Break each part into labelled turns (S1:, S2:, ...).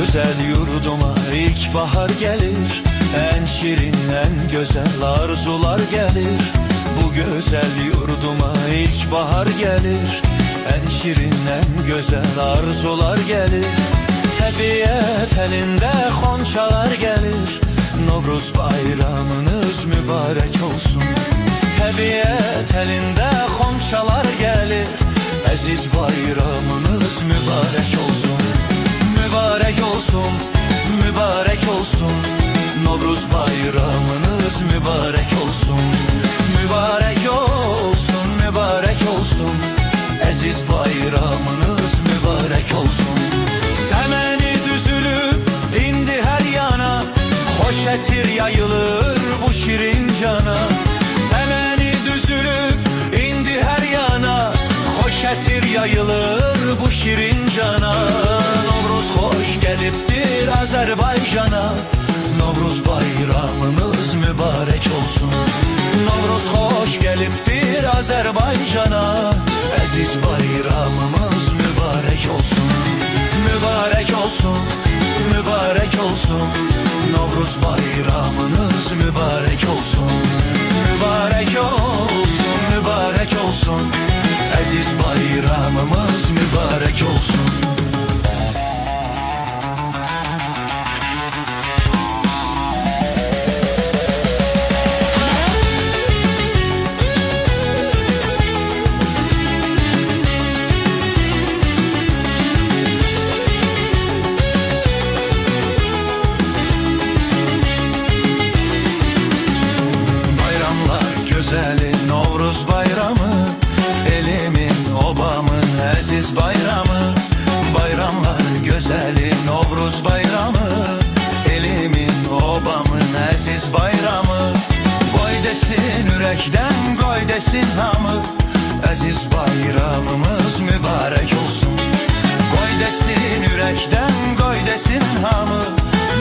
S1: güzel yurduma ilkbahar gelir. En şirin, en güzel arzular gelir. Bu güzel yurduma ilkbahar gelir. En şirin, en güzel arzular gelir. Təbiət elinde xonçalar gelir. Novruz bayramınız mübarek olsun. Təbiət elinde xonçalar gelir. Əziz bayramınız mübarek olsun. Mübarek olsun, mübarek olsun. Novruz bayramınız mübarek olsun. Mübarek olsun, mübarek olsun. Əziz bayramınız mübarek olsun. Səməni düzülüb indi hər yana, xoş ətir yayılır bu şirin cana. Səməni düzülüb indi hər yana, xoş ətir yayılır bu şirin cana. Novruz xoş gəlibdir Azərbaycana. Novruz bayramınız mübarek olsun. Novruz xoş gəlibdir Azərbaycana. Əziz bayramımız mübarek olsun. Mübarek olsun, mübarek olsun. Novruz bayramınız mübarek olsun. Mübarek olsun, mübarek olsun. Əziz bayramımız mübarek olsun. Güzeli Novruz bayramı, elimin obamın əziz bayramı. Bayramlar gözeli Novruz bayramı, elimin obamın əziz bayramı. Qoy desin ürəkdən, qoy desin hamı, əziz bayramımız mübarek olsun. Qoy desin ürəkdən, qoy desin hamı,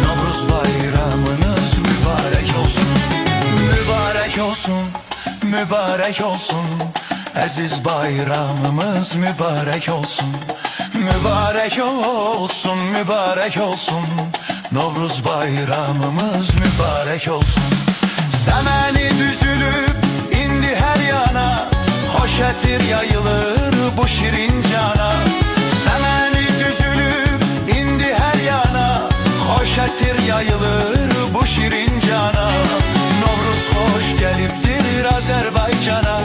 S1: Novruz bayramınız mübarek olsun. Mübarek olsun, mübarek olsun. Əziz bayramımız mübarek olsun. Mübarek olsun, mübarek olsun. Novruz bayramımız mübarek olsun. Səməni düzülüb indi hər yana, xoş ətir yayılır bu şirin cana. Səməni düzülüb indi hər yana, xoş ətir yayılır bu şirin cana. Novruz xoş gəlibdir Azərbaycana.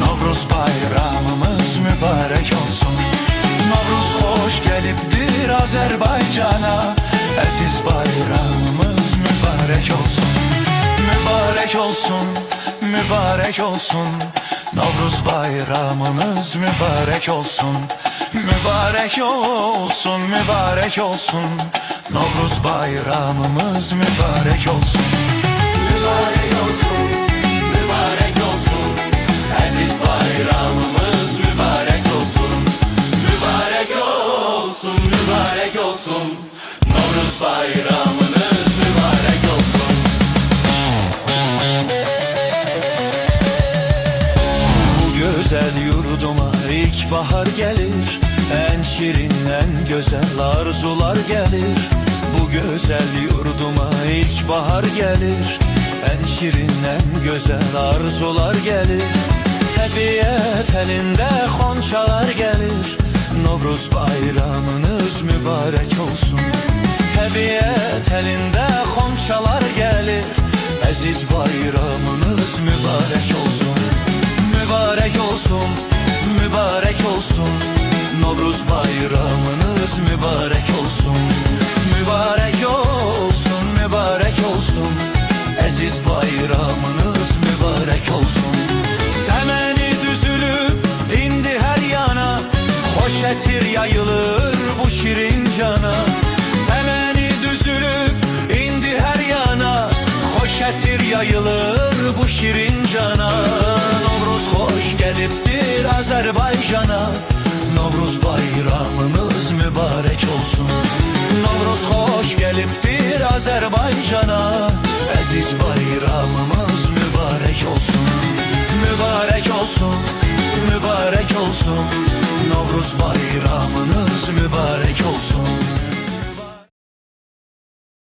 S1: Novruz bayramımız mübarek olsun. Novruz xoş gəlibdir Azərbaycana. Əziz bayramımız mübarek olsun. Mübarek olsun, mübarek olsun. Novruz bayramınız mübarek olsun. Mübarek olsun, mübarek olsun. Novruz bayramımız mübarek olsun.
S2: Mübarek olsun, mübarek olsun. Aziz bayramımız mübarek olsun. Mübarek olsun, mübarek olsun. Novruz bayramınız mübarek olsun.
S1: Bu güzel yurduma ilkbahar gelir. En şirin, en güzel arzular gelir. Bu güzel yurduma ilkbahar gelir. En şirin, en güzel arzular gelir. Təbiət elinde xonçalar gelir. Novruz bayramınız mübarek olsun. Təbiət elinde xonçalar gelir. Əziz bayramınız mübarek olsun. Mübarek olsun, mübarek olsun. Novruz bayramınız mübarek olsun. Mübarek olsun, mübarek olsun. Əziz bayramınız mübarek olsun. Səməni düzülüb indi hər yana, xoş ətir yayılır bu şirin cana. Səməni düzülüb indi hər yana, xoş ətir yayılır bu şirin cana. Novruz xoş gəlibdir Azərbaycana. Novruz bayramınız mübarek olsun. Novruz xoş gəlibdir Azərbaycana. Əziz bayramımız mübarek olsun. Mübarek olsun, mübarek olsun. Novruz bayramınız mübarek olsun.